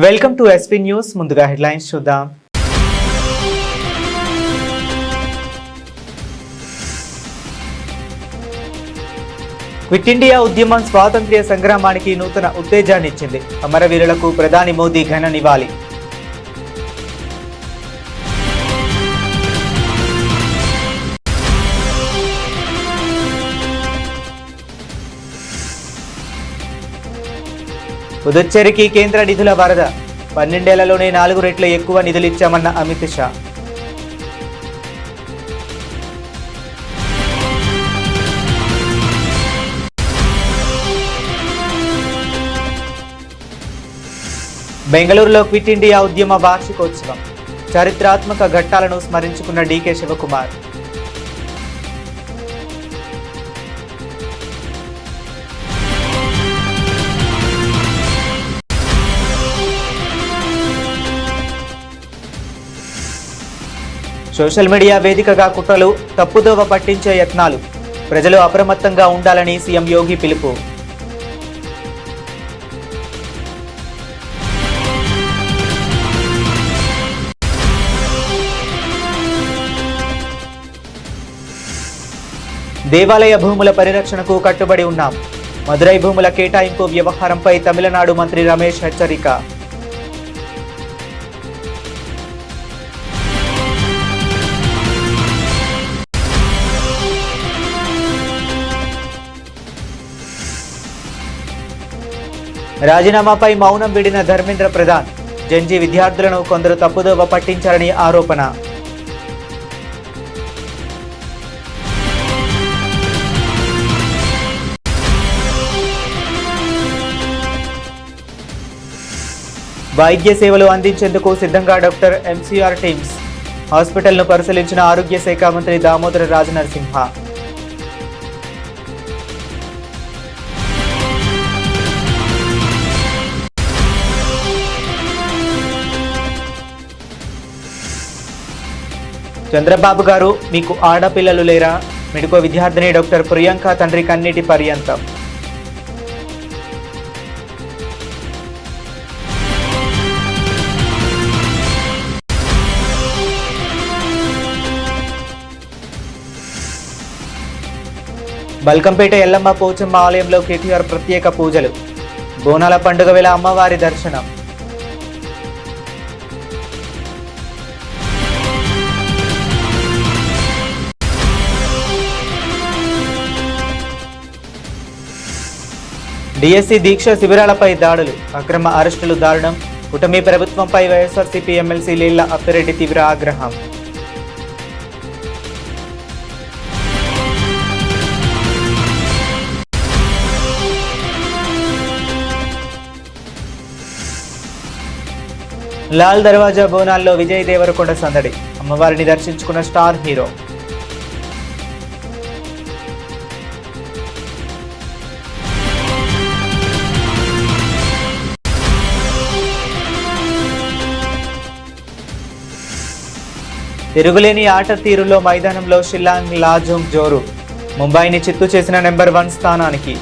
Welcome to SP news. ముందుగా headlines చూద్దాం. Quit India ఉద్యమం స్వాతంత్ర్య సంగ్రామానికి నూతన ఉత్తేజాన్ని ఇచ్చింది. అమరవీరులకు ప్రధాని మోదీ ఘన నివాళి. పుదుచ్చేరికి కేంద్ర నిధుల వరద. 12 ఏళ్లలోనే 4 రెట్లు ఎక్కువ నిధులిచ్చామన్న అమిత్ షా. బెంగళూరులో క్విట్ ఇండియా ఉద్యమ వార్షికోత్సవం. చారిత్రాత్మక ఘట్టాలను స్మరించుకున్న డీకే శివకుమార్. సోషల్ మీడియా వేదికగా కుట్రలు, తప్పుదోవ పట్టించే యత్నాలు. ప్రజలు అప్రమత్తంగా ఉండాలని సీఎం యోగి పిలుపు. దేవాలయ భూముల పరిరక్షణకు కట్టుబడి ఉన్నాం. మదురై భూముల కేటాయింపు వ్యవహారంపై తమిళనాడు మంత్రి రమేష్ హెచ్చరిక. రాజీనామాపై మౌనం వీడిన ధర్మేంద్ర ప్రధాన్. జెన్జీ విద్యార్థులను కొందరు తప్పుదోవ పట్టించారని ఆరోపణ. వైద్య సేవలు అందించేందుకు సిద్ధంగా డాక్టర్ ఎంసీఆర్ టీమ్స్. హాస్పిటల్ను పరిశీలించిన ఆరోగ్య శాఖ మంత్రి దామోదర రాజనరసింహ. చంద్రబాబు గారు, మీకు ఆడపిల్లలు లేరా? మెడికో విద్యార్థిని డాక్టర్ ప్రియాంక తండ్రి కన్నీటి పర్యంతం. బల్కంపేట ఎల్లమ్మ పోచమ్మ ఆలయంలో కేటీఆర్ ప్రత్యేక పూజలు. బోనాల పండుగ వేళ అమ్మవారి దర్శనం. డిఎస్సి దీక్ష శిబిరాలపై దాడులు, అక్రమ అరెస్టులు దారుణం. కూటమి ప్రభుత్వంపై వైఎస్ఆర్సీపీ ఎమ్మెల్సీ లీళ్ల అప్పిరెడ్డి తీవ్ర ఆగ్రహం. లాల్ దర్వాజా బోనాల్లో విజయ్ దేవరకొండ సందడి. అమ్మవారిని దర్శించుకున్న స్టార్ హీరో. తిరుగులేని ఆట తీరులో మైదానంలో షిల్లాంగ్ లాజోంగ్ జోరు. ముంబైని చిత్తు చేసిన నెంబర్ 1 స్థానానికి.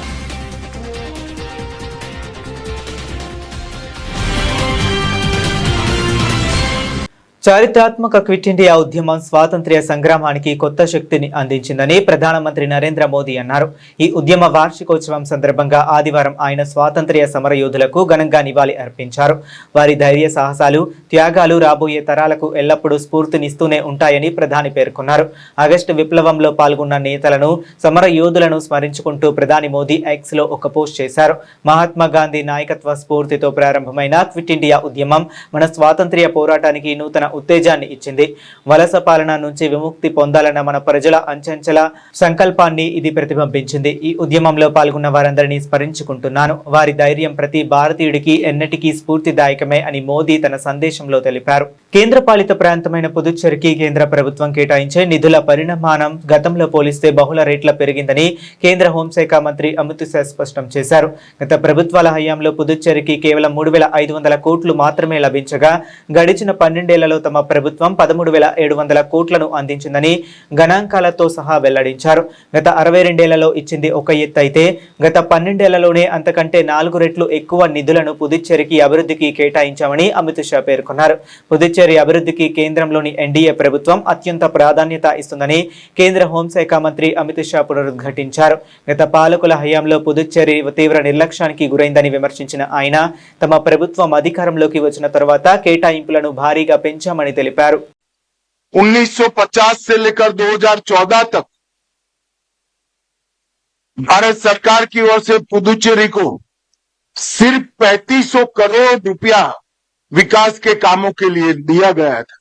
చారిత్రాత్మక క్విట్ ఇండియా ఉద్యమం స్వాతంత్ర్య సంగ్రామానికి కొత్త శక్తిని అందించిందని ప్రధానమంత్రి నరేంద్ర మోదీ అన్నారు. ఈ ఉద్యమ వార్షికోత్సవం సందర్భంగా ఆదివారం ఆయన స్వాతంత్ర్య సమరయోధులకు ఘనంగా నివాళి అర్పించారు. వారి ధైర్య సాహసాలు, త్యాగాలు రాబోయే తరాలకు ఎల్లప్పుడూ స్ఫూర్తినిస్తూనే ఉంటాయని ప్రధాని పేర్కొన్నారు. ఆగస్టు విప్లవంలో పాల్గొన్న నేతలను, సమరయోధులను స్మరించుకుంటూ ప్రధాని మోదీ ఎక్స్ లో ఒక పోస్ట్ చేశారు. మహాత్మా గాంధీ నాయకత్వ స్ఫూర్తితో ప్రారంభమైన క్విట్ ఇండియా ఉద్యమం మన స్వాతంత్ర్య పోరాటానికి నూతన ఉత్తేజాన్ని ఇచ్చింది. వలస పాలన నుంచి విముక్తి పొందాలన్న మన ప్రజల అంచెంచెల సంకల్పాన్ని ఇది ప్రతిబింబించింది. ఈ ఉద్యమంలో పాల్గొన్న వారందరినీ స్మరించుకుంటున్నాను. వారి ధైర్యం ప్రతి భారతీయుడికి ఎన్నటికీ స్ఫూర్తిదాయకమే అని మోదీ తన సందేశంలో తెలిపారు. కేంద్ర పాలిత ప్రాంతమైన పుదుచ్చేరికి కేంద్ర ప్రభుత్వం కేటాయించే నిధుల పరిమాణం గతంలో పోలిస్తే బహుళ రేట్ల పెరిగిందని కేంద్ర హోంశాఖ మంత్రి అమిత్ షా స్పష్టం చేశారు. గత ప్రభుత్వాల హయాంలో పుదుచ్చేరికి కేవలం 3,500 కోట్లు మాత్రమే లభించగా గడిచిన 12 ఏళ్లలో తమ ప్రభుత్వం 13,700 కోట్లను అందించిందని గణాంకాలతో సహా వెల్లడించారు. గత 62 ఏళ్లలో ఇచ్చింది ఒక ఎత్తు అయితే గత 12 ఏళ్లలోనే అంతకంటే 4 రెట్లు ఎక్కువ నిధులను పుదుచ్చేరికి అభివృద్ధికి కేటాయించామని అమిత్ షా పేర్కొన్నారు. పుదుచ్చేరి అభివృద్ధికి కేంద్రంలోని ఎన్డీఏ ప్రభుత్వం అత్యంత ప్రాధాన్యత ఇస్తుందని కేంద్ర హోంశాఖ మంత్రి అమిత్ షా పునరుద్ఘాటించారు. గత పాలకుల హయాంలో పుదుచ్చేరి తీవ్ర నిర్లక్ష్యానికి గురైందని విమర్శించిన ఆయన తమ ప్రభుత్వం అధికారంలోకి వచ్చిన తర్వాత కేటాయింపులను భారీగా పెంచామని తెలిపారు. 1950 से लेकर 2014 तक भारत सरकार की ओर से पुदुचेरी को सिर्फ 3500 करोड़ रुपया विकास के कामों के लिए दिया गया था.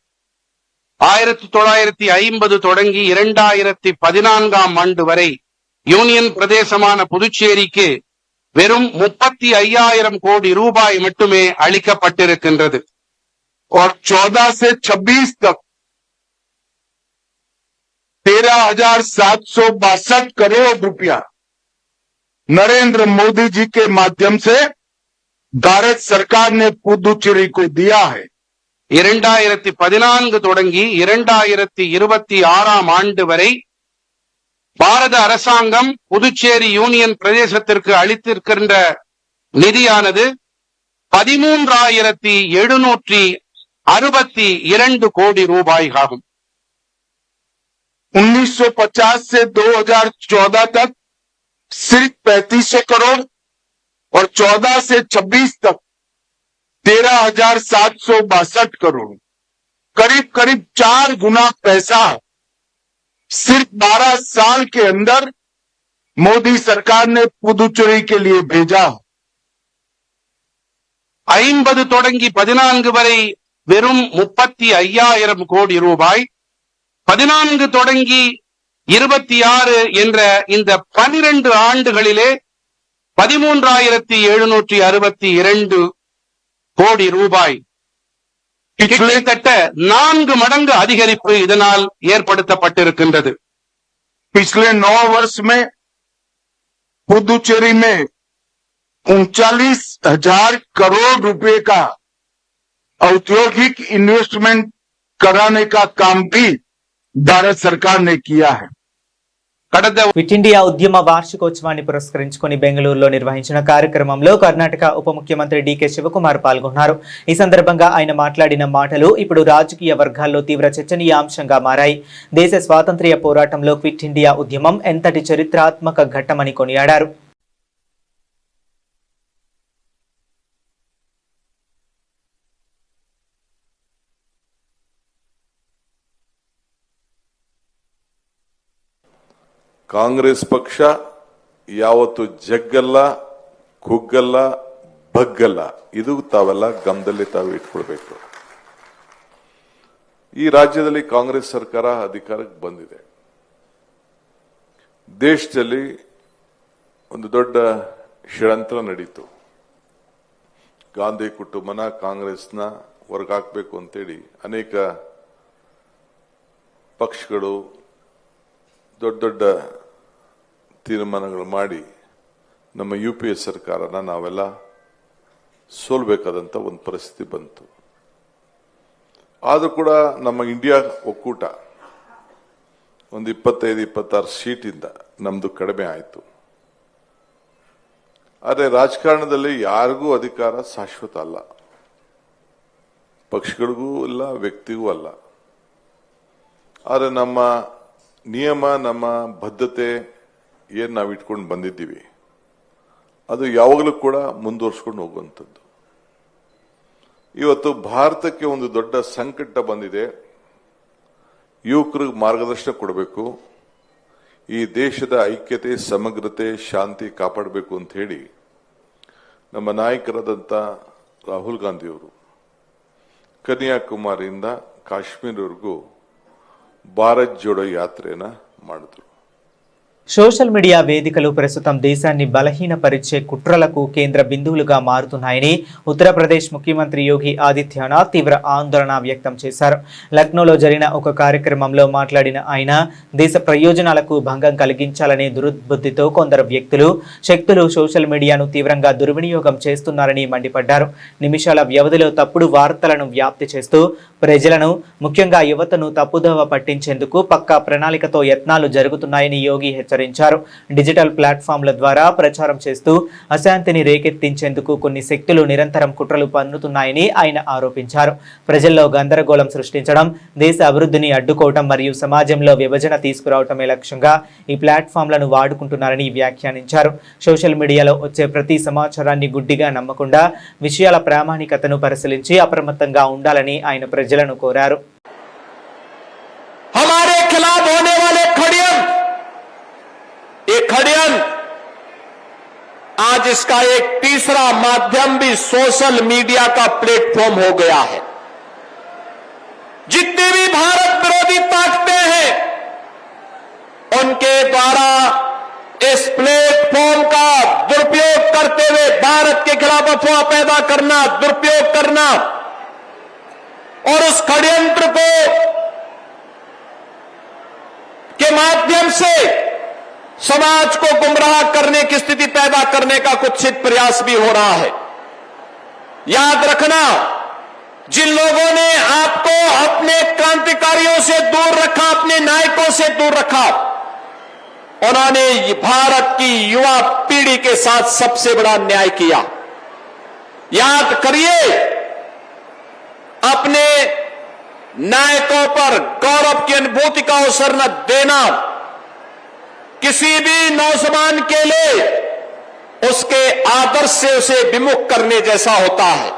1950 தொடங்கி 2014ஆம் ஆண்டு வரை யூனியன் பிரதேசமான புதுச்சேரிக்கு வெறும் 35,000 கோடி ரூபாய் மட்டுமே அளிக்கப்பட்டிருக்கின்றது. और 14 से 26 तक 13,762 करोड़ रुपया नरेंद्र मोदी जी के माध्यम से भारत सरकार ने पुदुचेरी को दिया है. 2014 தொடங்கி 2026ஆம் ஆண்டு வரை பாரத அரசாங்கம் புதுச்சேரி யூனியன் பிரதேசத்திற்கு அளித்திருக்கின்ற நிதியானது 13,762 கோடி ரூபாய் ஆகும். 1950 से 2014 तक सिर्फ 3500 करोड़ और 14 से 26 तक 13,762 करोड़, करीब करीब 4 गुना पैसा सिर्फ 12 साल के अंदर मोदी सरकार ने पुदुचेरी के लिए भेजा. 50 தொடங்கி 14 வரை வெறும் 35,000 கோடி ரூபாய், 14 தொடங்கி 26 என்ற இந்த 12 ஆண்டுகளிலே 13,762 கோடி ரூபாய், கிட்டத்தட்ட 4 மடங்கு அதிகரிப்பு இதனால் ஏற்படுத்தப்பட்டிருக்கின்றது. पिछले 9 वर्ष में पुदुचेरी में 39,000 करोड़ रुपए का औद्योगिक इन्वेस्टमेंट कराने का काम भी भारत सरकार ने किया है. క్విట్ ఇండియా ఉద్యమ వార్షికోత్సవాన్ని పురస్కరించుకుని బెంగళూరులో నిర్వహించిన కార్యక్రమంలో కర్ణాటక ఉప ముఖ్యమంత్రి డీకే శివకుమార్ పాల్గొన్నారు. ఈ సందర్భంగా ఆయన మాట్లాడిన మాటలు ఇప్పుడు రాజకీయ వర్గాల్లో తీవ్ర చర్చనీయాంశంగా మారాయి. దేశ స్వాతంత్ర్య పోరాటంలో క్విట్ ఇండియా ఉద్యమం ఎంతటి చరిత్రాత్మక ఘట్టమని కొనియాడారు. ಕಾಂಗ್ರೆಸ್ ಪಕ್ಷ ಯಾವತ್ತು ಜಗ್ಗಲ್ಲ, ಕುಗ್ಗಲ್ಲ, ಬಗ್ಗಲ್ಲ. ಇದು ತಾವೆಲ್ಲ ಗಮನದಲ್ಲಿ ತಾವು ಇಟ್ಕೊಳ್ಬೇಕು. ಈ ರಾಜ್ಯದಲ್ಲಿ ಕಾಂಗ್ರೆಸ್ ಸರ್ಕಾರ ಅಧಿಕಾರಕ್ಕೆ ಬಂದಿದೆ. ದೇಶದಲ್ಲಿ ಒಂದು ದೊಡ್ಡ ಷಡ್ಯಂತ್ರ ನಡೀತು. ಗಾಂಧಿ ಕುಟುಂಬನ ಕಾಂಗ್ರೆಸ್ನ ಹೊರಗಾಕಬೇಕು ಅಂತೇಳಿ ಅನೇಕ ಪಕ್ಷಗಳು ದೊಡ್ಡ ದೊಡ್ಡ ತೀರ್ಮಾನಗಳು ಮಾಡಿ ನಮ್ಮ UPA ಸರ್ಕಾರನ ನಾವೆಲ್ಲ ಸೋಲ್ಬೇಕಾದಂತ ಒಂದು ಪರಿಸ್ಥಿತಿ ಬಂತು. ಆದರೂ ಕೂಡ ನಮ್ಮ ಇಂಡಿಯಾ ಒಕ್ಕೂಟ ಒಂದು 25-26 ಸೀಟಿಂದ ನಮ್ದು ಕಡಿಮೆ ಆಯಿತು. ಆದರೆ ರಾಜಕಾರಣದಲ್ಲಿ ಯಾರಿಗೂ ಅಧಿಕಾರ ಶಾಶ್ವತ ಅಲ್ಲ, ಪಕ್ಷಗಳಿಗೂ ಇಲ್ಲ, ವ್ಯಕ್ತಿಗೂ ಅಲ್ಲ. ಆದರೆ ನಮ್ಮ ನಿಯಮ, ನಮ್ಮ ಬದ್ಧತೆ ಏನ್ ನಾವು ಇಟ್ಕೊಂಡು ಬಂದಿದ್ದೀವಿ ಅದು ಯಾವಾಗಲೂ ಕೂಡ ಮುಂದುವರಿಸಿಕೊಂಡು ಹೋಗುವಂಥದ್ದು. ಇವತ್ತು ಭಾರತಕ್ಕೆ ಒಂದು ದೊಡ್ಡ ಸಂಕಟ ಬಂದಿದೆ. ಯುವಕರಿಗೆ ಮಾರ್ಗದರ್ಶನ ಕೊಡಬೇಕು, ಈ ದೇಶದ ಐಕ್ಯತೆ, ಸಮಗ್ರತೆ, ಶಾಂತಿ ಕಾಪಾಡಬೇಕು ಅಂತ ಹೇಳಿ ನಮ್ಮ ನಾಯಕರಾದಂಥ ರಾಹುಲ್ ಗಾಂಧಿಯವರು ಕನ್ಯಾಕುಮಾರಿಯಿಂದ ಕಾಶ್ಮೀರವರೆಗೂ ಭಾರತ್ ಜೋಡೋ ಯಾತ್ರೆಯನ್ನ ಮಾಡಿದ್ರು. సోషల్ మీడియా వేదికలు ప్రస్తుతం దేశాన్ని బలహీనపరిచే కుట్రలకు కేంద్ర బిందువులుగా మారుతున్నాయని ఉత్తరప్రదేశ్ ముఖ్యమంత్రి యోగి ఆదిత్యనాథ్ తీవ్ర ఆందోళన వ్యక్తం చేశారు. లక్నోలో జరిగిన ఒక కార్యక్రమంలో మాట్లాడిన ఆయన దేశ ప్రయోజనాలకు భంగం కలిగించాలనే దుర్బుద్ధితో కొందరు వ్యక్తులు, శక్తులు సోషల్ మీడియాను తీవ్రంగా దుర్వినియోగం చేస్తున్నారని మండిపడ్డారు. నిమిషాల వ్యవధిలో తప్పుడు వార్తలను వ్యాప్తి చేస్తూ ప్రజలను, ముఖ్యంగా యువతను తప్పుదోవ పట్టించేందుకు పక్కా ప్రణాళికతో యత్నాలు జరుగుతున్నాయని యోగి హెచ్చరించారు. డిజిటల్ ప్లాట్ఫామ్ల ద్వారా ప్రచారం చేస్తూ అశాంతిని రేకెత్తించేందుకు కొన్ని శక్తులు నిరంతరం కుట్రలు పన్నుతున్నాయని ఆయన ఆరోపించారు. ప్రజల్లో గందరగోళం సృష్టించడం, దేశ అభివృద్ధిని అడ్డుకోవటం మరియు సమాజంలో విభజన తీసుకురావటమే లక్ష్యంగా ఈ ప్లాట్ఫామ్లను వాడుకుంటున్నారని వ్యాఖ్యానించారు. సోషల్ మీడియాలో వచ్చే ప్రతి సమాచారాన్ని గుడ్డిగా నమ్మకుండా విషయాల ప్రామాణికతను పరిశీలించి అప్రమత్తంగా ఉండాలని ఆయన ప్రజలను కోరారు. हमारे खिलाफ होने वाले षड्यंत्र, ये षड्यंत्र आज इसका एक तीसरा माध्यम भी सोशल मीडिया का प्लेटफॉर्म हो गया है. जितनी भी भारत विरोधी ताकतें हैं, उनके द्वारा इस प्लेटफॉर्म का दुरुपयोग करते हुए भारत के खिलाफ अफवाह पैदा करना, दुरुपयोग करना और उस षड्यंत्र को के माध्यम से समाज को गुमराह करने की स्थिति पैदा करने का कुत्सित प्रयास भी हो रहा है. याद रखना, जिन लोगों ने आपको अपने क्रांतिकारियों से दूर रखा, अपने नायकों से दूर रखा, उन्होंने भारत की युवा पीढ़ी के साथ सबसे बड़ा अन्याय किया. याद करिए, अपने नायकों पर गौरव की अनुभूति का अवसर न देना किसी भी नौजवान के लिए उसके आदर्श से उसे विमुख करने जैसा होता है.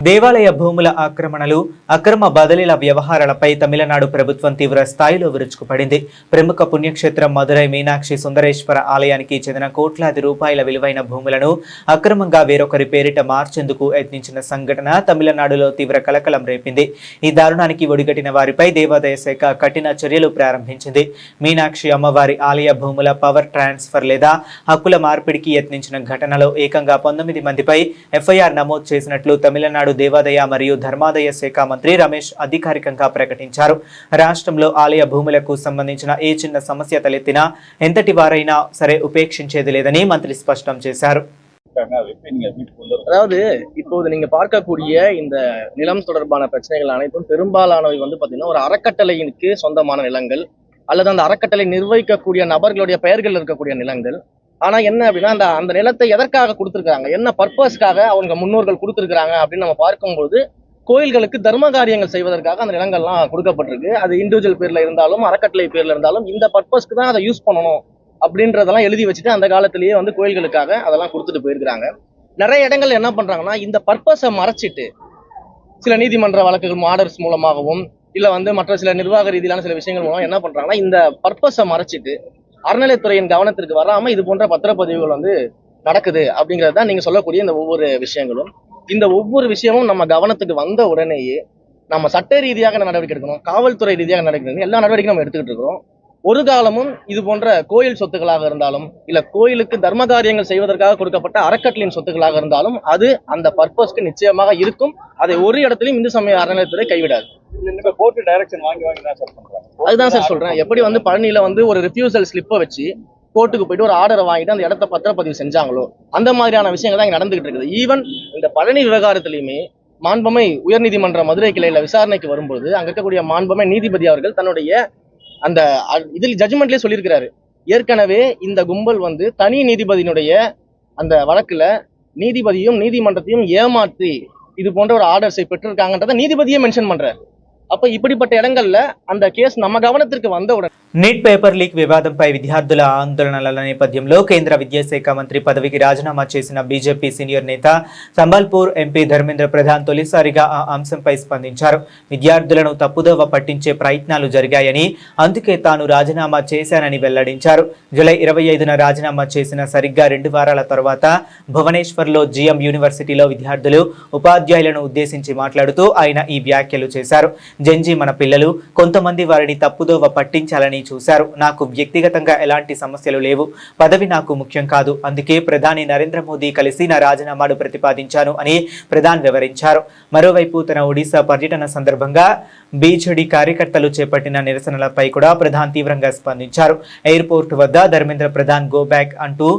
దేవాలయ భూముల ఆక్రమణలు, అక్రమ బదిలీల వ్యవహారాలపై తమిళనాడు ప్రభుత్వం తీవ్ర స్థాయిలో విరుచుకుపడింది. ప్రముఖ పుణ్యక్షేత్రం మదురై మీనాక్షి సుందరేశ్వర ఆలయానికి చెందిన కోట్లాది రూపాయల విలువైన భూములను అక్రమంగా వేరొకరి పేరిట మార్చేందుకు యత్నించిన సంఘటన తమిళనాడులో తీవ్ర కలకలం రేపింది. ఈ దారుణానికి ఒడిగట్టిన వారిపై దేవాదాయ శాఖ కఠిన చర్యలు ప్రారంభించింది. మీనాక్షి అమ్మవారి ఆలయ భూముల పవర్ ట్రాన్స్ఫర్ లేదా హక్కుల మార్పిడికి యత్నించిన ఘటనలో ఏకంగా 19 మందిపై ఎఫ్ఐఆర్ నమోదు చేసినట్లు తమిళనాడు దేవాదాయ మరియు ధర్మాదాయ శాఖ మంత్రి రమేష్ అధికారికంగా ప్రకటించారు. రాష్ట్రంలో ఆలయ భూములకు సంబంధించిన ఏ చిన్న సమస్య తలెత్తినా ఎంతటి వారైనా సరే ఉపేక్షించేది లేదని మంత్రి స్పష్టం చేశారు. அதாவது இப்போது நீங்க பார்க்கக்கூடிய இந்த நிலம் தொடர்பான பிரச்சனைகள் அனைத்தும் பெரும்பாலானவை வந்து பாத்தீங்கன்னா ஒரு அறக்கட்டளைக்கு சொந்தமான நிலங்கள் அல்லது அந்த அறக்கட்டளை நிர்வகிக்கக்கூடிய நபர்களுடைய பெயர்கள் இருக்கக்கூடிய நிலங்கள். ஆனா என்ன அப்படின்னா அந்த நிலத்தை எதற்காக கொடுத்திருக்காங்க, என்ன பர்பஸ்க்காக அவங்க முன்னோர்கள் கொடுத்திருக்காங்க அப்படின்னு நம்ம பார்க்கும்போது கோயில்களுக்கு தர்ம காரியங்கள் செய்வதற்காக அந்த நிலங்கள்லாம் கொடுக்கப்பட்டிருக்கு. அது இண்டிவிஜுவல் பேர்ல இருந்தாலும் அறக்கட்டளை பேர்ல இருந்தாலும் இந்த பர்பஸ்க்கு தான் அதை யூஸ் பண்ணணும் அப்படின்றதெல்லாம் எழுதி வச்சுட்டு அந்த காலத்திலேயே வந்து கோயில்களுக்காக அதெல்லாம் கொடுத்துட்டு போயிருக்கிறாங்க. நிறைய இடங்கள் என்ன பண்றாங்கன்னா இந்த பர்பஸை மறைச்சிட்டு சில நீதிமன்ற வழக்குகள் ஆர்டர்ஸ் மூலமாகவும் இல்ல வந்து மற்ற சில நிர்வாக ரீதியிலான சில விஷயங்கள் மூலம் என்ன பண்றாங்கன்னா இந்த பர்பஸை மறைச்சிட்டு அறநிலைத்துறையின் கவனத்திற்கு வராம இது போன்ற பத்திரப்பதிவுகள் வந்து நடக்குது அப்படிங்கிறது தான் நீங்க சொல்லக்கூடிய இந்த ஒவ்வொரு விஷயங்களும். இந்த ஒவ்வொரு விஷயமும் நம்ம கவனத்துக்கு வந்த உடனேயே நம்ம சட்ட ரீதியாக நடவடிக்கை எடுக்கணும், காவல்துறை ரீதியாக நடவடிக்கை எடுக்கணும், எல்லா நடவடிக்கையும் நம்ம எடுத்துக்கிட்டு இருக்கிறோம். ஒரு காலமும் இது போன்ற கோயில் சொத்துக்களாக இருந்தாலும் இல்ல கோயிலுக்கு தர்ம காரியங்கள் செய்வதற்காக கொடுக்கப்பட்ட அறக்கட்டளையின் சொத்துக்களாக இருந்தாலும் அது அந்த பர்பஸ்க்கு நிச்சயமாக இருக்கும். அதை ஒரு இடத்துலயும் இந்து சமய அறநிலையத்துறை கைவிடாது. அதுதான் சார் சொல்றேன். எப்படி வந்து பழனியில வந்து ஒரு ரிஃப்யூசல் ஸ்லிப்பை வச்சு கோர்ட்டுக்கு போயிட்டு ஒரு ஆர்டரை வாங்கிட்டு அந்த இடத்த பத்திரப்பதிவு செஞ்சாங்களோ அந்த மாதிரியான விஷயங்கள் தான் இங்க நடந்துகிட்டு இருக்குது. ஈவன் இந்த பழனி விவகாரத்திலையுமே மாண்பமை உயர்நீதிமன்ற மதுரை கிளையில விசாரணைக்கு வரும்போது அங்க இருக்கக்கூடிய மாண்பமை நீதிபதி அவர்கள் தன்னுடைய அந்த இதில் ஜட்ஜ்மெண்ட்லயே சொல்லியிருக்கிறாரு, ஏற்கனவே இந்த கும்பல் வந்து தனி நீதிபதியினுடைய அந்த வழக்குல நீதிபதியும் நீதிமன்றத்தையும் ஏமாற்றி இது போன்ற ஒரு ஆர்டர்ஸை பெற்றிருக்காங்கன்றத நீதிபதியே மென்ஷன் பண்றாரு. அப்ப இப்படிப்பட்ட இடங்கள்ல அந்த கேஸ் நம்ம கவனத்திற்கு வந்தவுடன் నీట్ పేపర్ లీక్ వివాదంపై విద్యార్థుల ఆందోళనల నేపథ్యంలో కేంద్ర విద్యాశాఖ మంత్రి పదవికి రాజీనామా చేసిన బీజేపీ సీనియర్ నేత సంబల్పూర్ ఎంపీ ధర్మేంద్ర ప్రధాన్ తొలిసారిగా ఆ అంశంపై స్పందించారు. విద్యార్థులను తప్పుదోవ పట్టించే ప్రయత్నాలు జరిగాయని, అందుకే తాను రాజీనామా చేశానని వెల్లడించారు. జూలై 25న రాజీనామా చేసిన సరిగ్గా 2 వారాల తర్వాత భువనేశ్వర్లో జిఎం యూనివర్సిటీలో విద్యార్థులు, ఉపాధ్యాయులను ఉద్దేశించి మాట్లాడుతూ ఆయన ఈ వ్యాఖ్యలు చేశారు. జంజీ మన పిల్లలు కొంతమంది వారిని తప్పుదోవ పట్టించాలని చూశారు. నాకు వ్యక్తిగతంగా ఎలాంటి సమస్యలు లేవు. పదవి నాకు ముఖ్యం కాదు. అందుకే ప్రధాని నరేంద్ర మోదీ కలిసి నా రాజీనామాను ప్రతిపాదించాను అని ప్రధాని వివరించారు. మరోవైపు తన ఒడిశా పర్యటన సందర్భంగా బీజేడీ కార్యకర్తలు చేపట్టిన నిరసనలపై కూడా ప్రధాని తీవ్రంగా స్పందించారు. ఎయిర్పోర్ట్ వద్ద ధర్మేంద్ర ప్రధాన్ గో బ్యాక్ అంటూ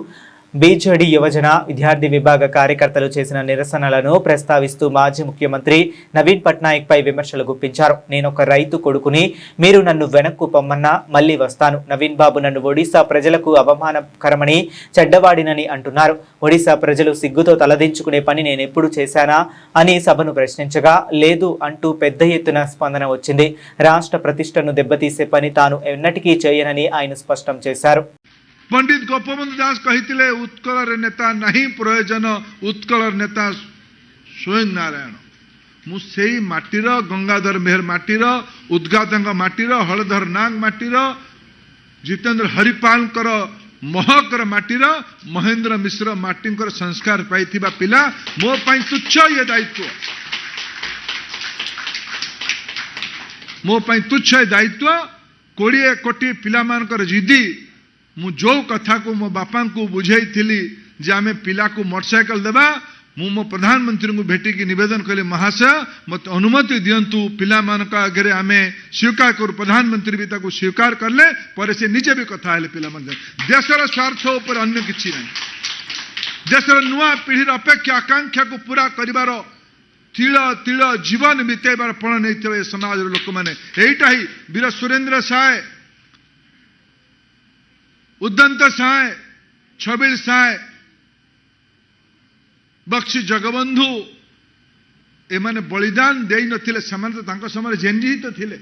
బీజేడీ యువజన విద్యార్థి విభాగ కార్యకర్తలు చేసిన నిరసనలను ప్రస్తావిస్తూ మాజీ ముఖ్యమంత్రి నవీన్ పట్నాయక్ పై విమర్శలు గుప్పించారు. నేనొక రైతు కొడుకుని, మీరు నన్ను వెనక్కు పొమ్మన్నా మళ్ళీ వస్తాను. నవీన్ బాబు నన్ను ఒడిశా ప్రజలకు అవమానకరమని, చెడ్డవాడినని అంటున్నారు. ఒడిశా ప్రజలు సిగ్గుతో తలదించుకునే పని నేనెప్పుడు చేశానా అని సభను ప్రశ్నించగా లేదు అంటూ పెద్ద ఎత్తున స్పందన వచ్చింది. రాష్ట్ర ప్రతిష్టను దెబ్బతీసే పని తాను ఎన్నటికీ చేయనని ఆయన స్పష్టం చేశారు. पंडित गोपबंधु दास कही उत्कलर नेता नहीं प्रयोजन उत्कलर नेता स्वयं नारायण मुझे माटीर गंगाधर मेहर माटीर उद्गातंग माटीर हलधर नाग माटीर जितेंद्र हरिपाल महकर माटीर महेंद्र मिश्र माटी संस्कार पाई पिला मो पाई तुच्छ ये दायित्व मो पाई तुच्छ दायित्व 20 कोटी पिला मानकर जिदी मु जो कथा को मो बापा को बुझाई थी जे आमे पिला को मोटरसाइकिल देवा मु मो प्रधानमंत्री को भेटी की निवेदन कले महाशय मत अनुमति दियंतु पिला मान का आगे आमे स्वीकार करू प्रधानमंत्री भी ताको स्वीकार करले पर से निजे भी कथा हेले पिला मन देशर स्वार्थ ऊपर अन्य किछि नै देशर नुआ पीढ़ीर अपेक्षा आकांक्षा को पूरा करिवार तिल तिल जीवन बितेबार पण नै समाज लोक माने एटा ही वीर सुरेंद्र साय उद्दंत साय छबिल साय बख्शी जगबंधु एमाने बलिदान देई नथिले समान तो तांको समय जेनजी तो थिले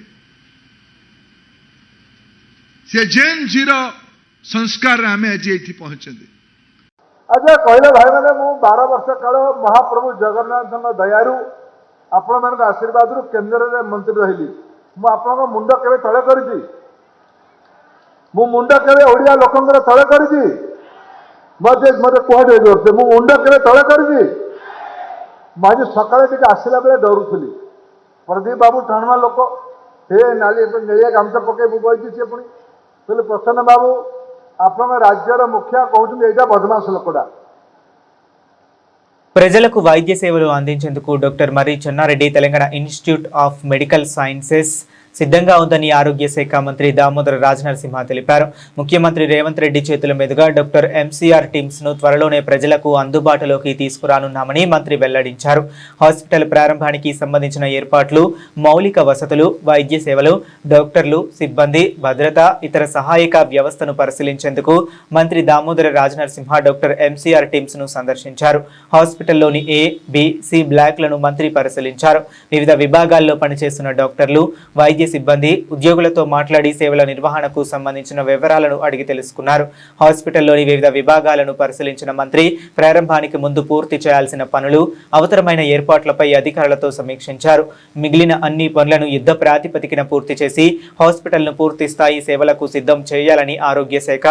से जेन जीरो संस्कार आमे आज एठी पहुंचंदी अच्छा कहले भाई माने मु 12 वर्ष काल महाप्रभु जगन्नाथ दयारु आपण मान आशीर्वाद केंद्र रे मंत्री रहिली मु आपण मुंड केबे तळे करजी मु मुंड केबे ओडिया लोकंकर तळे करजी मते मते कोहडे जोरते मु मुंड केबे तळे करजी माझे सकाळे टिके आसिला बेले डरुथली प्रदीप बाबू ठाणमा लोक हे नाली नेलिया गामचा पके बुबईची से पुणी बोले प्रसन्न बाबू आपण राज्यर मुखिया कहउछन एटा बदमाश लोकडा ప్రజలకు వైద్య సేవలు అందించేందుకు doctor Marri Chenna Reddy Telangana institute of medical sciences సిద్ధంగా ఉందని ఆరోగ్య శాఖ మంత్రి దామోదర రాజనరసింహ తెలిపారు. ముఖ్యమంత్రి రేవంత్ రెడ్డి చేతుల మీదుగా డాక్టర్ ఎంసీఆర్ టీమ్స్ ను త్వరలోనే ప్రజలకు అందుబాటులోకి తీసుకురానున్నామని మంత్రి వెల్లడించారు. హాస్పిటల్ ప్రారంభానికి సంబంధించిన ఏర్పాట్లు, మౌలిక వసతులు, వైద్య సేవలు, డాక్టర్లు, సిబ్బంది, భద్రత, ఇతర సహాయక వ్యవస్థను పరిశీలించేందుకు మంత్రి Damodara Rajanarasimha doctor MCR teams ను సందర్శించారు. హాస్పిటల్లోని ఏ, బి, సి బ్లాక్లను మంత్రి పరిశీలించారు. వివిధ విభాగాల్లో పనిచేస్తున్న డాక్టర్లు, వైద్య సిబ్బంది, ఉద్యోగులతో మాట్లాడి సేవల నిర్వహణకు సంబంధించిన వివరాలను అడిగి తెలుసుకున్నారు. హాస్పిటల్లోని వివిధ విభాగాలను పరిశీలించిన మంత్రి ప్రారంభానికి ముందు పూర్తి చేయాల్సిన పనులు, అవసరమైన ఏర్పాట్లపై అధికారులతో సమీక్షించారు. మిగిలిన అన్ని పనులను యుద్ధ ప్రాతిపదికన పూర్తి చేసి హాస్పిటల్ను పూర్తి స్థాయి సేవలకు సిద్ధం చేయాలని ఆరోగ్య శాఖ,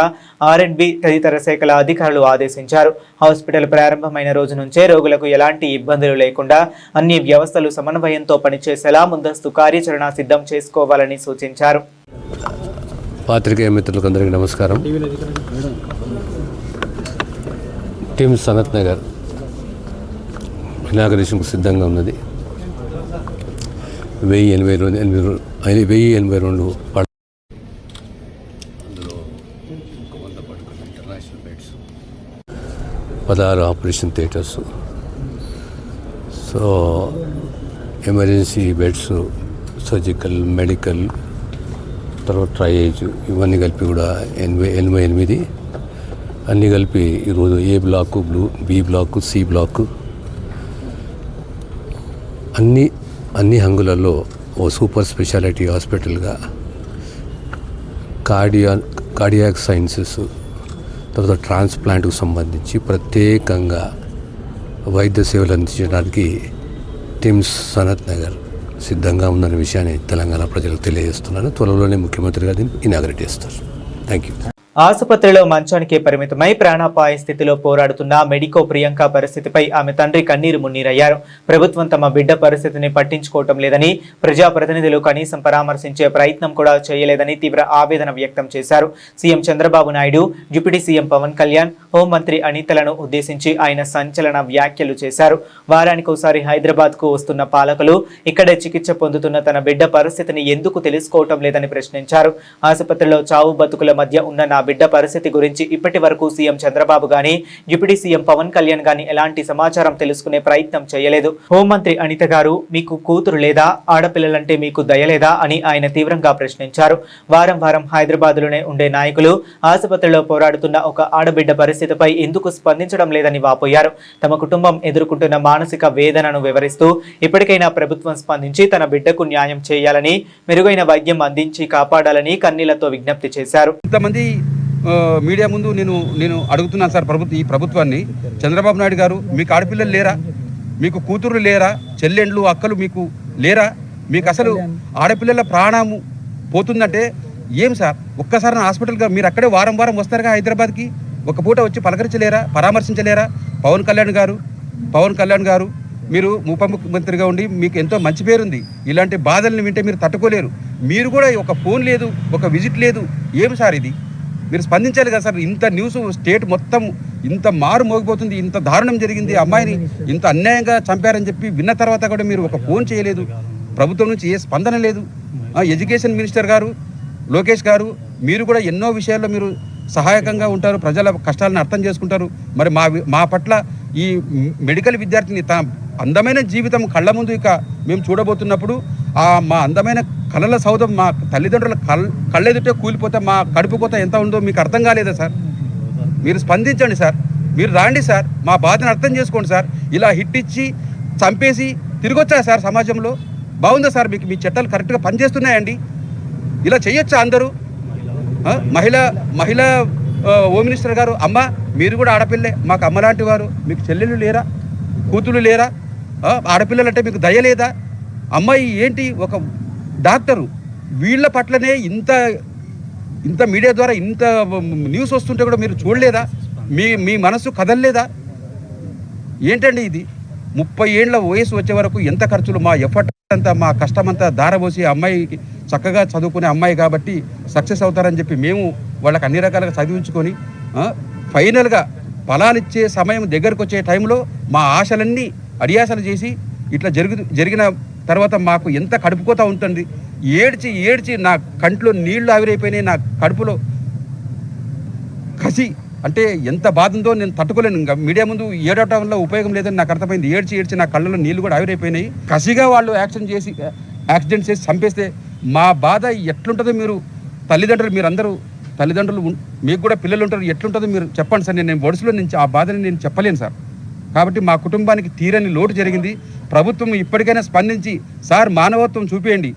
ఆర్ఎండ్బి తదితర శాఖల అధికారులు ఆదేశించారు. హాస్పిటల్ ప్రారంభమైన రోజు నుంచే రోగులకు ఎలాంటి ఇబ్బందులు లేకుండా అన్ని వ్యవస్థలు సమన్వయంతో పనిచేసేలా ముందస్తు కార్యాచరణ సిద్ధం చేసుకోవాలని సూచించారు. పాత్రికేయ మిత్రులకు అందరికీ నమస్కారం. టీమ్ సనత్ నగర్ ఇనాగరేషన్కు సిద్ధంగా ఉన్నది. 1082 అందులో 100 పడకలు international beds, 16 operation theatres, so emergency beds, surgical, medical, తర్వాత ట్రయేజ్, ఇవన్నీ కలిపి కూడా 88 అన్నీ కలిపి ఈరోజు A block, B block, C block అన్ని హంగులలో ఓ సూపర్ స్పెషాలిటీ హాస్పిటల్గా కార్డియాక్ సైన్సెస్, తర్వాత ట్రాన్స్ప్లాంట్కు సంబంధించి ప్రత్యేకంగా వైద్య సేవలు అందించడానికి టీమ్స్ సనత్ నగర్ సిద్ధంగా ఉందనే విషయాన్ని తెలంగాణ ప్రజలకు తెలియజేస్తున్నాను. త్వరలోనే ముఖ్యమంత్రి గారు ఇనాగరేట్ చేస్తారు. Thank you. ఆసుపత్రిలో మంచానికి పరిమితమై ప్రాణాపాయ స్థితిలో పోరాడుతున్న మెడికో ప్రియాంక పరిస్థితిపై ఆమె తండ్రి కన్నీరు మున్నీరయ్యారు. ప్రభుత్వం తమ బిడ్డ పరిస్థితిని పట్టించుకోవటం లేదని, ప్రజాప్రతినిధులు కనీసం పరామర్శించే ప్రయత్నం కూడా చేయలేదని తీవ్ర ఆవేదన వ్యక్తం చేశారు. CM Chandrababu Naidu, deputy CM Pawan Kalyan, హోంమంత్రి అనితలను ఉద్దేశించి ఆయన సంచలన వ్యాఖ్యలు చేశారు. వారానికోసారి హైదరాబాద్ కు వస్తున్న పాలకులు ఇక్కడే చికిత్స పొందుతున్న తన బిడ్డ పరిస్థితిని ఎందుకు తెలుసుకోవటం లేదని ప్రశ్నించారు. ఆసుపత్రిలో చావు బతుకుల మధ్య ఉన్న నా బిడ్డ పరిస్థితి గురించి ఇప్పటి వరకు సీఎం చంద్రబాబు గాని, డిప్యూటీ సీఎం పవన్ కళ్యాణ్ గాని ఎలాంటి సమాచారం తెలుసుకునే ప్రయత్నం చేయలేదు. హోంమంత్రి అనిత గారు, మీకు కూతురు లేదా, ఆడపిల్లలంటే మీకు దయలేదా అని ఆయన తీవ్రంగా ప్రశ్నించారు. వారం వారం హైదరాబాద్ లోనే ఉండే నాయకులు ఆసుపత్రిలో పోరాడుతున్న ఒక ఆడబిడ్డ పరిస్థితిపై ఎందుకు స్పందించడం లేదని వాపోయారు. తమ కుటుంబం ఎదుర్కొంటున్న మానసిక వేదనను వివరిస్తూ ఇప్పటికైనా ప్రభుత్వం స్పందించి తన బిడ్డకు న్యాయం చేయాలని, మెరుగైన వైద్యం అందించి కాపాడాలని కన్నీళ్లతో విజ్ఞప్తి చేశారు. ఇంతమంది మీడియా ముందు నేను అడుగుతున్నాను సార్, ఈ ప్రభుత్వాన్ని, చంద్రబాబు నాయుడు గారు, మీకు ఆడపిల్లలు లేరా? మీకు కూతురు లేరా? చెల్లెండ్లు, అక్కలు మీకు లేరా? మీకు అసలు ఆడపిల్లల ప్రాణము పోతుందంటే ఏం సార్? ఒక్కసారి హాస్పిటల్గా మీరు అక్కడే వారం వారం వస్తారుగా హైదరాబాద్కి, ఒక పూట వచ్చి పలకరించలేరా, పరామర్శించలేరా? పవన్ కళ్యాణ్ గారు మీరు ఉప ముఖ్యమంత్రిగా ఉండి మీకు ఎంతో మంచి పేరుంది. ఇలాంటి బాధల్ని వింటే మీరు తట్టుకోలేరు. మీరు కూడా ఒక ఫోన్ లేదు, ఒక విజిట్ లేదు. ఏం సార్ ఇది? మీరు స్పందించాలి కదా సార్. ఇంత న్యూస్ స్టేట్ మొత్తం ఇంత మారు మోగిపోతుంది, ఇంత దారుణం జరిగింది, అమ్మాయిని ఇంత అన్యాయంగా చంపారని చెప్పి విన్న తర్వాత కూడా మీరు ఒక ఫోన్ చేయలేదు. ప్రభుత్వం నుంచి ఏ స్పందన లేదు. ఎడ్యుకేషన్ మినిస్టర్ గారు, లోకేష్ గారు, మీరు కూడా ఎన్నో విషయాల్లో మీరు సహాయకంగా ఉంటారు, ప్రజల కష్టాలను అర్థం చేసుకుంటారు. మరి మా పట్ల ఈ మెడికల్ విద్యార్థిని తన అందమైన జీవితం కళ్ళ ముందు ఇక మేము చూడబోతున్నప్పుడు మా అందమైన కళల సౌధం మా తల్లిదండ్రుల కళ్ళెదుటే కూలిపోతే మా కడుపు కోత ఎంత ఉందో మీకు అర్థం కాలేదా సార్? మీరు స్పందించండి సార్, మీరు రాండి సార్, మా బాధను అర్థం చేసుకోండి సార్. ఇలా హిట్ ఇచ్చి చంపేసి తిరిగొచ్చా సార్ సమాజంలో? బాగుందా సార్? మీకు మీ చట్టాలు కరెక్ట్గా పనిచేస్తున్నాయండి? ఇలా చేయొచ్చా అందరూ? మహిళా హోమ్ మినిస్టర్ గారు, అమ్మ మీరు కూడా ఆడపిల్లే, మాకు అమ్మ లాంటి వారు, మీకు చెల్లెళ్ళు లేరా, కూతుళ్ళు లేరా? ఆడపిల్లలంటే మీకు దయ లేదా? అమ్మాయి ఏంటి ఒక డాక్టరు, వీళ్ళ పట్లనే ఇంత మీడియా ద్వారా ఇంత న్యూస్ వస్తుంటే కూడా మీరు చూడలేదా? మీ మనసు కదలలేదా? ఏంటండి ఇది? 30 ఏళ్ల వయసు వచ్చే వరకు ఎంత ఖర్చులు, మా ఎఫర్ట్ అంతా, మా కష్టమంతా దారబోసి అమ్మాయికి చక్కగా చదువుకునే అమ్మాయి కాబట్టి సక్సెస్ అవుతారని చెప్పి మేము వాళ్ళకి అన్ని రకాలుగా చదివించుకొని ఫైనల్గా ఫలాలు ఇచ్చే సమయం దగ్గరకు వచ్చే టైంలో మా ఆశలన్నీ అడియాసలు చేసి ఇట్లా జరిగిన తర్వాత మాకు ఎంత కడుపుకోతా ఉంటుంది. ఏడ్చి నా కంట్లో నీళ్లు ఆవిరైపోయినాయి, నా కడుపులో కసి అంటే ఎంత బాధ ఉందో నేను తట్టుకోలేను. ఇంకా మీడియా ముందు ఏడవటంలో ఉపయోగం లేదని నాకు అర్థమైంది. ఏడ్చి నా కళ్ళలో నీళ్లు కూడా ఆవిరైపోయినాయి. కసిగా వాళ్ళు యాక్సిడెంట్ చేసి చంపేస్తే మా బాధ ఎట్లుంటుందో మీరు మీరందరూ తల్లిదండ్రులు, మీకు కూడా పిల్లలు ఉంటారు, ఎట్లుంటుందో మీరు చెప్పండి సార్. నేను ఒడిసిలో నుంచి ఆ బాధని నేను చెప్పలేను సార్. కాబట్టి మా కుటుంబానికి తీరని లోటు జరిగింది. ప్రభుత్వం ఇప్పటికైనా స్పందించి సార్ మానవత్వం చూపించండి,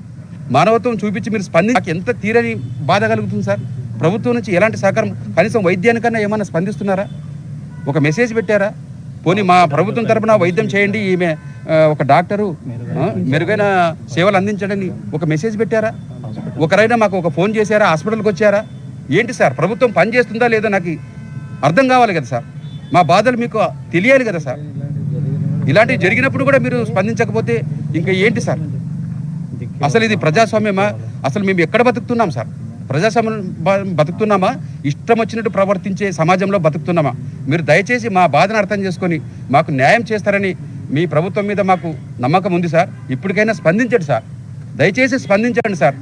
మానవత్వం చూపించి మీరు స్పందించి ఎంత తీరని బాధ కలుగుతుంది సార్. ప్రభుత్వం నుంచి ఎలాంటి సహకారం, కనీసం వైద్యానికన్నా ఏమైనా స్పందిస్తున్నారా? ఒక మెసేజ్ పెట్టారా? పోనీ మా ప్రభుత్వం తరపున వైద్యం చేయండి, ఈమె ఒక డాక్టరు, మెరుగైన సేవలు అందించడని ఒక మెసేజ్ పెట్టారా? ఒకరైనా మాకు ఒక ఫోన్ చేశారా? హాస్పిటల్కి వచ్చారా? ఏంటి సార్? ప్రభుత్వం పని చేస్తుందా లేదో నాకు అర్థం కావాలి కదా సార్. మా బాధలు మీకు తెలియాలి కదా సార్. ఇలాంటివి జరిగినప్పుడు కూడా మీరు స్పందించకపోతే ఇంకా ఏంటి సార్? అసలు ఇది ప్రజాస్వామ్యమా? అసలు మేము ఎక్కడ బతుకుతున్నాం సార్? ప్రజాస్వామ్యం బతుకుతున్నామా? ఇష్టం వచ్చినట్టు ప్రవర్తించే సమాజంలో బతుకుతున్నామా? మీరు దయచేసి మా బాధను అర్థం చేసుకొని మాకు న్యాయం చేస్తారని మీ ప్రభుత్వం మీద మాకు నమ్మకం ఉంది సార్. ఇప్పటికైనా స్పందించండి సార్, దయచేసి స్పందించండి సార్.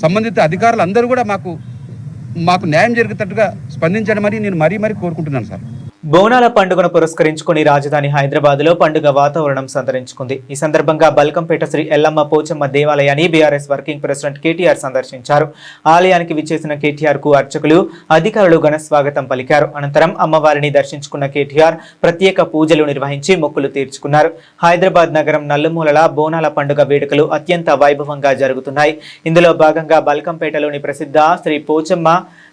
సంబంధిత అధికారులు అందరూ కూడా మాకు న్యాయం జరిగేటట్టుగా స్పందించడమని నేను మరీ కోరుకుంటున్నాను సార్. బోనాల పండుగను పురస్కరించుకుని రాజధాని హైదరాబాద్ లో పండుగ వాతావరణం సంతరించుకుంది. ఈ సందర్భంగా బల్కంపేట శ్రీ ఎల్లమ్మ పోచమ్మ దేవాలయాన్ని బీఆర్ఎస్ వర్కింగ్ ప్రెసిడెంట్ కేటీఆర్ సందర్శించారు. ఆలయానికి విచ్చేసిన కేటీఆర్ కు అర్చకులు, అధికారులు ఘన స్వాగతం పలికారు. అనంతరం అమ్మవారిని దర్శించుకున్న కేటీఆర్ ప్రత్యేక పూజలు నిర్వహించి మొక్కులు తీర్చుకున్నారు. హైదరాబాద్ నగరం నలుమూలల బోనాల పండుగ వేడుకలు అత్యంత వైభవంగా జరుగుతున్నాయి. ఇందులో భాగంగా బల్కంపేటలోని ప్రసిద్ధ శ్రీ పోచమ్మ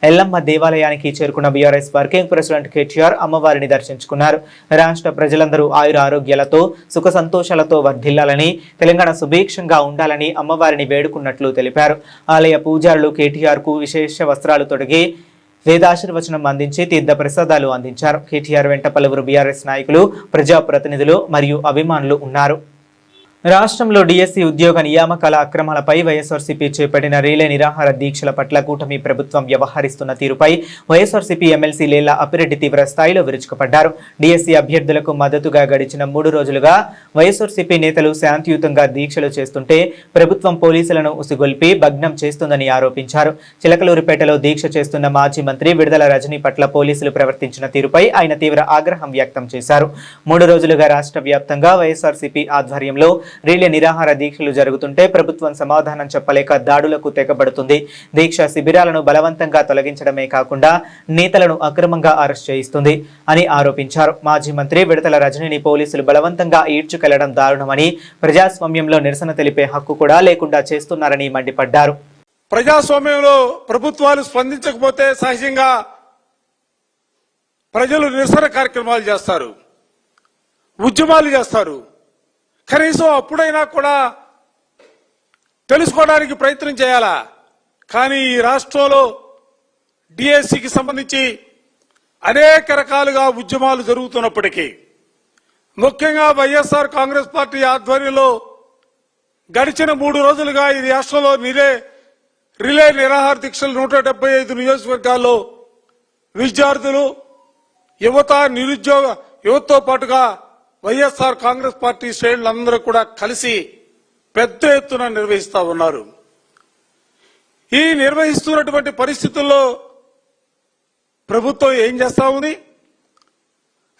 ఎల్లమ్మ దేవాలయానికి చేరుకున్న బీఆర్ఎస్ వర్కింగ్ ప్రెసిడెంట్ కేటీఆర్ అమ్మవారిని దర్శించుకున్నారు. రాష్ట్ర ప్రజలందరూ ఆయుర ఆరోగ్యాలతో సుఖ సంతోషాలతో వర్ధిల్లాలని, తెలంగాణ సుభిక్షంగా ఉండాలని అమ్మవారిని వేడుకున్నట్లు తెలిపారు. ఆలయ పూజారులు కేటీఆర్ కు విశేష వస్త్రాలు తొడిగి వేదాశీర్వచనం అందించి తీర్థ ప్రసాదాలు అందించారు. కేటీఆర్ వెంట పలువురు బీఆర్ఎస్ నాయకులు, ప్రజాప్రతినిధులు మరియు అభిమానులు ఉన్నారు. రాష్ట్రంలో డిఎస్సి ఉద్యోగ నియామకాల అక్రమాలపై వైఎస్ఆర్సీపీ చేపట్టిన రిలే నిరాహార దీక్షల పట్ల కూటమి ప్రభుత్వం వ్యవహరిస్తున్న తీరుపై వైఎస్ఆర్సీపీ ఎమ్మెల్సీ లేళ్ల అప్పిరెడ్డి తీవ్ర స్థాయిలో విరుచుకుపడ్డారు. డిఎస్సి అభ్యర్థులకు మద్దతుగా గడిచిన 3 రోజులుగా వైఎస్ఆర్సీపీ నేతలు శాంతియుతంగా దీక్షలు చేస్తుంటే ప్రభుత్వం పోలీసులను ఉసిగొల్పి భగ్నం చేస్తుందని ఆరోపించారు. చిలకలూరిపేటలో దీక్ష చేస్తున్న మాజీ మంత్రి విడుదల రజనీ పట్ల పోలీసులు ప్రవర్తించిన తీరుపై ఆయన తీవ్ర ఆగ్రహం వ్యక్తం చేశారు. 3 రోజులుగా రాష్ట్ర వ్యాప్తంగా వైఎస్ఆర్సీపీ ఆధ్వర్యంలో రిలే నిరాహార దీక్షలు జరుగుతుంటే ప్రభుత్వం సమాధానం చెప్పలేక దాడులకు తెగబడుతుంది. దీక్ష శిబిరాలను బలవంతంగా తొలగించడమే కాకుండా నేతలను అక్రమంగా అరెస్ట్ చేయిస్తుంది అని ఆరోపించారు. మాజీ మంత్రి విడతల రజనీని పోలీసులు బలవంతంగా ఈడ్చుకెళ్లడం దారుణమని, ప్రజాస్వామ్యంలో నిరసన తెలిపే హక్కు కూడా లేకుండా చేస్తున్నారని మండిపడ్డారు. ప్రజాస్వామ్యంలో ప్రభుత్వాలు స్పందించకపోతే సహజంగా ప్రజలు నిరసన కార్యక్రమాలు చేస్తారు, ఉద్యమాలు చేస్తారు. కనీసం అప్పుడైనా కూడా తెలుసుకోవడానికి ప్రయత్నం చేయాలా? కానీ ఈ రాష్ట్రంలో డిఎస్సికి సంబంధించి అనేక రకాలుగా ఉద్యమాలు జరుగుతున్నప్పటికీ, ముఖ్యంగా వైఎస్ఆర్ కాంగ్రెస్ పార్టీ ఆధ్వర్యంలో గడిచిన 3 రోజులుగా ఈ రాష్ట్రంలో రిలే నిరాహార దీక్షలు 175 నియోజకవర్గాల్లో విద్యార్థులు, యువత, నిరుద్యోగ యువతతో పాటుగా వైఎస్ఆర్ కాంగ్రెస్ పార్టీ శ్రేణులందరూ కూడా కలిసి పెద్ద ఎత్తున నిర్వహిస్తా ఉన్నారు. ఈ నిర్వహిస్తున్నటువంటి పరిస్థితుల్లో ప్రభుత్వం ఏం చేస్తా ఉంది?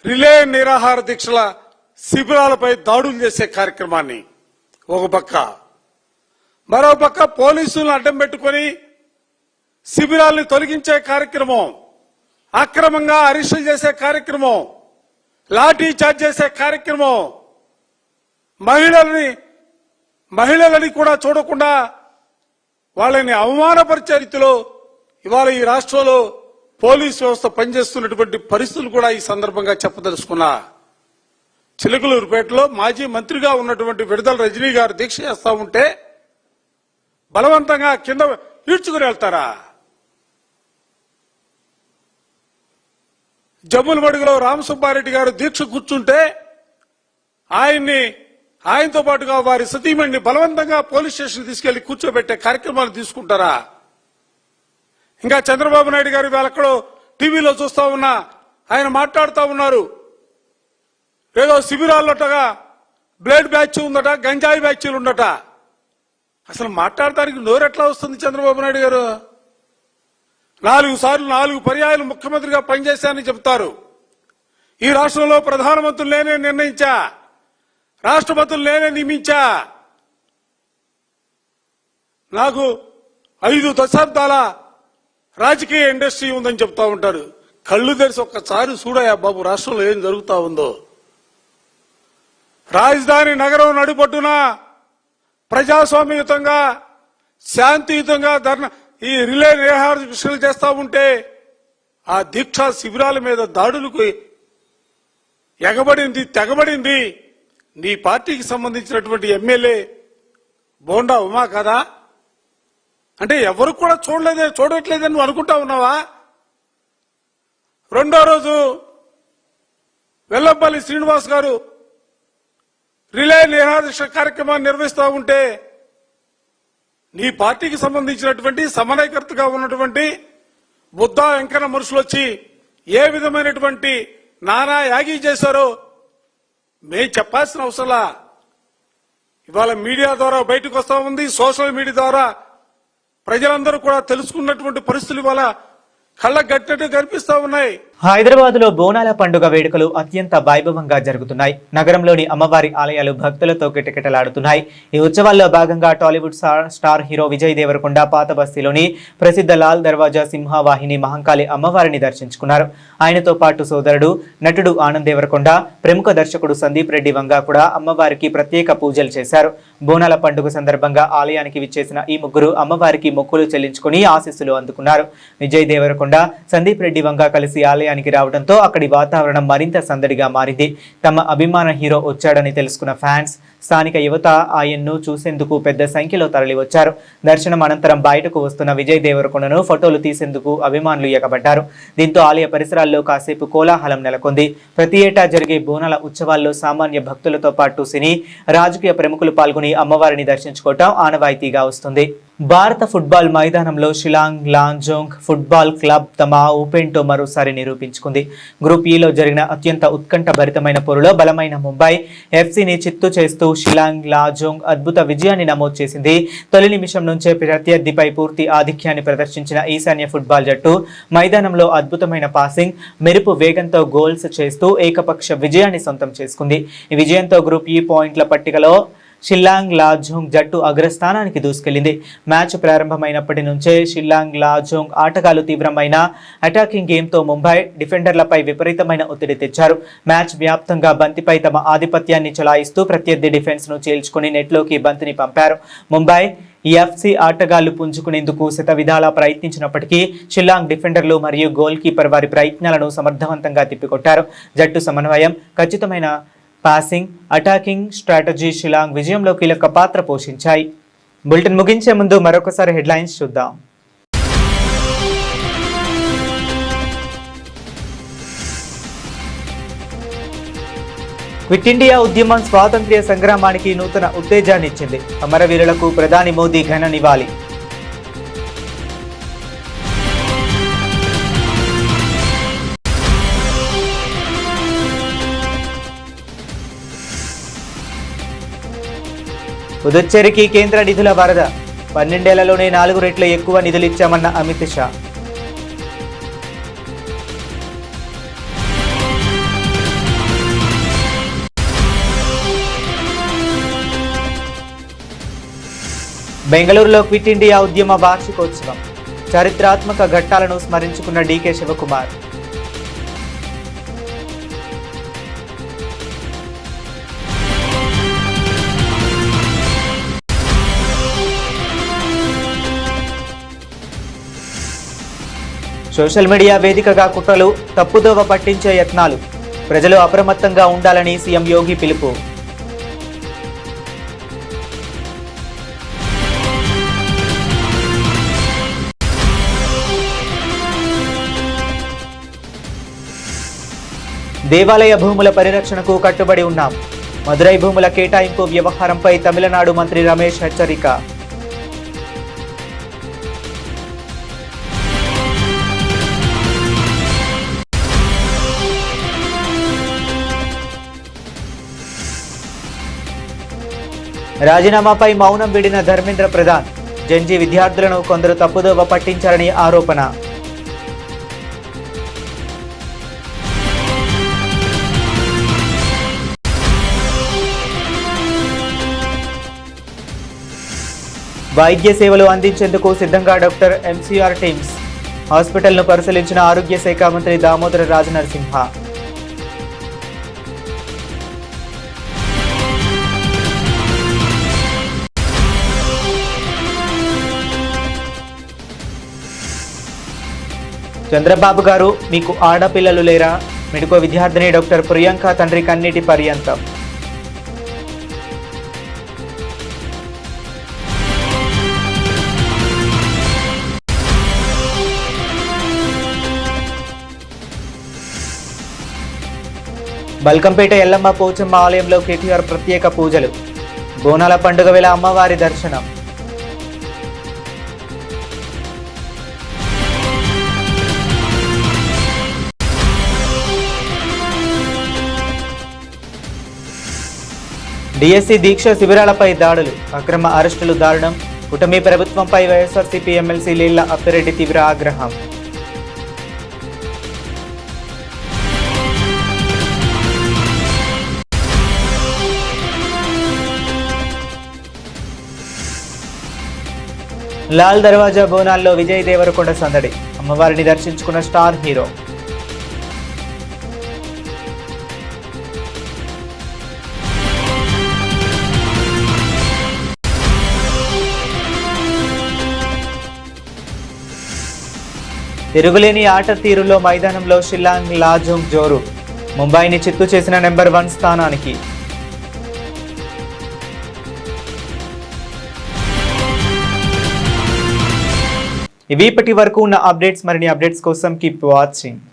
రిలే నిరాహార దీక్షల శిబిరాలపై దాడులు చేసే కార్యక్రమాన్ని ఒక పక్క, మరో పక్క పోలీసులను అడ్డం పెట్టుకుని శిబిరాల్ని తొలగించే కార్యక్రమం, అక్రమంగా అరెస్టులు చేసే కార్యక్రమం, లాఠీ చార్జ్ చేసే కార్యక్రమం, మహిళలని కూడా చూడకుండా వాళ్ళని అవమానపరిచే రీతిలో ఇవాళ ఈ రాష్ట్రంలో పోలీసు వ్యవస్థ పనిచేస్తున్నటువంటి పరిస్థితులు కూడా ఈ సందర్భంగా చెప్పదలుచుకున్నా. చిలకలూరుపేటలో మాజీ మంత్రిగా ఉన్నటువంటి విడుదల రజనీ గారు దీక్ష చేస్తా ఉంటే బలవంతంగా కింద ఈడ్చుకుని వెళ్తారా? జమ్ములమడుగులో రామసుబ్బారెడ్డి గారు దీక్ష కూర్చుంటే ఆయనతో పాటుగా వారి సతీమణిని బలవంతంగా పోలీస్ స్టేషన్ తీసుకెళ్లి కూర్చోబెట్టే కార్యక్రమాలు తీసుకుంటారా? ఇంకా చంద్రబాబు నాయుడు గారు ఎక్కడో టీవీలో చూస్తా ఉన్నా ఆయన మాట్లాడుతూ ఉన్నారు, ఏదో శిబిరాల్లోటగా బ్లేడ్ బ్యాచ్ ఉందట, గంజాయి బ్యాచ్లు ఉండట. అసలు మాట్లాడటానికి నోరెట్లా వస్తుంది చంద్రబాబు నాయుడు గారు? 4 పర్యాయాలు ముఖ్యమంత్రిగా పనిచేశానని చెబుతారు. ఈ రాష్ట్రంలో ప్రధానమంత్రులు నేనే నిర్ణయించా, రాష్ట్రపతులు నేనే నియమించా, నాకు 5 దశాబ్దాల రాజకీయ ఇండస్ట్రీ ఉందని చెప్తా ఉంటారు. కళ్ళు తెరిచి ఒక్కసారి చూడయా బాబు రాష్ట్రంలో ఏం జరుగుతా ఉందో. రాజధాని నగరం నడిపొట్టున ప్రజాస్వామ్యయుతంగా, శాంతియుతంగా ఈ రిలే నిరాహార దీక్షలు చేస్తా ఉంటే ఆ దీక్షా శిబిరాల మీద దాడులకు తెగబడింది నీ పార్టీకి సంబంధించినటువంటి ఎమ్మెల్యే బోండా ఉమా కదా? అంటే ఎవరు కూడా చూడట్లేదని నువ్వు అనుకుంటా ఉన్నావా? రెండో రోజు వెల్లంపల్లి శ్రీనివాస్ గారు రిలే నిరాహార దీక్ష కార్యక్రమాన్ని నిర్వహిస్తా ఉంటే నీ పార్టీకి సంబంధించినటువంటి సమన్వయకర్తగా ఉన్నటువంటి బుద్ధా వెంకన్న మనుషులు వచ్చి ఏ విధమైనటువంటి నానా యాగి చేశారో మేము చెప్పాల్సిన అవసరంలా. ఇవాళ మీడియా ద్వారా బయటకు వస్తా ఉంది, సోషల్ మీడియా ద్వారా ప్రజలందరూ కూడా తెలుసుకున్నటువంటి పరిస్థితులు ఇవాళ కళ్ళకు గట్టినట్టు కనిపిస్తా ఉన్నాయి. హైదరాబాద్ లో బోనాల పండుగ వేడుకలు అత్యంత వైభవంగా జరుగుతున్నాయి. నగరంలోని అమ్మవారి ఆలయాలు భక్తులతో కిటకిటలాడుతున్నాయి. ఈ ఉత్సవాల్లో భాగంగా టాలీవుడ్ స్టార్ హీరో విజయ్ దేవరకొండ పాత బస్తీలోని ప్రసిద్ధ లాల్ దర్వాజా సింహవాహిని మహంకాళి అమ్మవారిని దర్శించుకున్నారు. ఆయనతో పాటు సోదరుడు నటుడు ఆనంద్ దేవరకొండ, ప్రముఖ దర్శకుడు సందీప్ రెడ్డి వంగా కూడా అమ్మవారికి ప్రత్యేక పూజలు చేశారు. బోనాల పండుగ సందర్భంగా ఆలయానికి విచ్చేసిన ఈ ముగ్గురు అమ్మవారికి మొక్కులు చెల్లించుకుని ఆశీస్సులు అందుకున్నారు. విజయ్ దేవరకొండ, సందీప్ రెడ్డి వంగా కలిసి ఆలయ ఆలయానికి రావడంతో అక్కడి వాతావరణం మరింత సందడిగా మారింది. తమ అభిమాన హీరో వచ్చాడని తెలుసుకున్న ఫ్యాన్స్, స్థానిక యువత ఆయన్ను చూసేందుకు పెద్ద సంఖ్యలో తరలివచ్చారు. దర్శనం అనంతరం బయటకు వస్తున్న విజయ్ దేవరకొండను ఫోటోలు తీసేందుకు అభిమానులు ఎగబడ్డారు. దీంతో ఆలయ పరిసరాల్లో కాసేపు కోలాహలం నెలకొంది. ప్రతి ఏటా జరిగే బోనాల ఉత్సవాల్లో సామాన్య భక్తులతో పాటు సినీ, రాజకీయ ప్రముఖులు పాల్గొని అమ్మవారిని దర్శించుకోవటం ఆనవాయితీగా వస్తుంది. భారత ఫుట్బాల్ మైదానంలో షిలాంగ్ లాంజోంగ్ ఫుట్బాల్ క్లబ్ తమ ఊపేంటో మరోసారి నిరూపించుకుంది. గ్రూప్ ఈలో జరిగిన అత్యంత ఉత్కంఠభరితమైన పోరులో బలమైన ముంబై ఎఫ్సీని చిత్తు చేస్తూ షిలాంగ్ లాంజోంగ్ అద్భుత విజయాన్ని నమోదు చేసింది. తొలి నిమిషం నుంచే ప్రత్యర్థిపై పూర్తి ఆధిక్యాన్ని ప్రదర్శించిన ఈశాన్య ఫుట్బాల్ జట్టు మైదానంలో అద్భుతమైన పాసింగ్, మెరుపు వేగంతో గోల్స్ చేస్తూ ఏకపక్ష విజయాన్ని సొంతం చేసుకుంది. ఈ విజయంతో గ్రూప్ ఈ పాయింట్ల పట్టికలో షిల్లాంగ్ లాజోంగ్ జట్టు అగ్రస్థానానికి దూసుకెళ్లింది. మ్యాచ్ ప్రారంభమైనప్పటి నుంచే షిల్లాంగ్ లాజోంగ్ ఆటగాళ్లు తీవ్రమైన అటాకింగ్ గేమ్తో ముంబై డిఫెండర్లపై విపరీతమైన ఒత్తిడి తెచ్చారు. మ్యాచ్ వ్యాప్తంగా బంతిపై తమ ఆధిపత్యాన్ని చలాయిస్తూ ప్రత్యర్థి డిఫెన్స్ ను చీల్చుకుని నెట్లోకి బంతిని పంపారు. ముంబై ఎఫ్సీ ఆటగాళ్లు పుంజుకునేందుకు శతవిధాలా ప్రయత్నించినప్పటికీ షిల్లాంగ్ డిఫెండర్లు మరియు గోల్ కీపర్ వారి ప్రయత్నాలను సమర్థవంతంగా తిప్పికొట్టారు. జట్టు సమన్వయం, ఖచ్చితమైన పాసింగ్, అటాకింగ్ స్ట్రాటజీ షిల్లాంగ్ విజయంలో కీలక పాత్ర పోషించాయి. బులెటిన్ ముగించే ముందు మరొకసారి హెడ్లైన్స్ చూద్దాం. క్విట్ ఇండియా ఉద్యమం స్వాతంత్ర్య సంగ్రామానికి నూతన ఉత్తేజాన్నిచ్చింది. అమరవీరులకు ప్రధాని మోదీ ఘన నివాళి. పుదుచ్చేరికి కేంద్ర నిధుల వరద. 12 ఏళ్లలోనే 4 రెట్లు ఎక్కువ నిధులిచ్చామన్న అమిత్ షా. బెంగళూరులో క్విట్ ఇండియా ఉద్యమ వార్షికోత్సవం. చారిత్రాత్మక ఘట్టాలను స్మరించుకున్న డీకే శివకుమార్. సోషల్ మీడియా వేదికగా కుట్రలు, తప్పుదోవ పట్టించే యత్నాలు. ప్రజలు అప్రమత్తంగా ఉండాలని సీఎం యోగి పిలుపు. దేవాలయ భూముల పరిరక్షణకు కట్టుబడి ఉన్నాం. మదురై భూముల కేటాయింపు వ్యవహారంపై తమిళనాడు మంత్రి రమేష్ హెచ్చరిక. రాజీనామాపై మౌనం వీడిన ధర్మేంద్ర ప్రధాన్. జెన్జీ విద్యార్థులను కొందరు తప్పుదోవ పట్టించారని ఆరోపణ. వైద్య సేవలు అందించేందుకు సిద్ధంగా డాక్టర్ ఎంసీఆర్ టీమ్స్. హాస్పిటల్ను పరిశీలించిన ఆరోగ్య శాఖ మంత్రి దామోదర రాజనరసింహ. చంద్రబాబు గారు, మీకు ఆడపిల్లలు లేరా? మెడికో విద్యార్థిని డాక్టర్ ప్రియాంక తండ్రి కన్నీటి పర్యంతం. బల్కంపేట ఎల్లమ్మ పోచమ్మ ఆలయంలో కేటీఆర్ ప్రత్యేక పూజలు. బోనాల పండుగ వేళ అమ్మవారి దర్శనం. డిఎస్సి దీక్ష శిబిరాలపై దాడులు, అక్రమ అరెస్టులు దారుణం. కూటమి ప్రభుత్వంపై వైఎస్ఆర్సీపీ ఎమ్మెల్సీ లీలా అప్పిరెడ్డి తీవ్ర ఆగ్రహం. లాల్ దర్వాజా బోనాల్లో విజయ్ దేవరకొండ సందడి. అమ్మవారిని దర్శించుకున్న స్టార్ హీరో. తిరుగులేని ఆట తీరులో మైదానంలో షిల్లాంగ్ లాజోంగ్ జోరు ముంబైని చిత్తు చేసిన నెంబర్ 1 స్థానానికి. ఇవి ఇప్పటి వరకు ఉన్న అప్డేట్స్. మరిన్ని అప్డేట్స్ కోసం కీప్ వాచింగ్.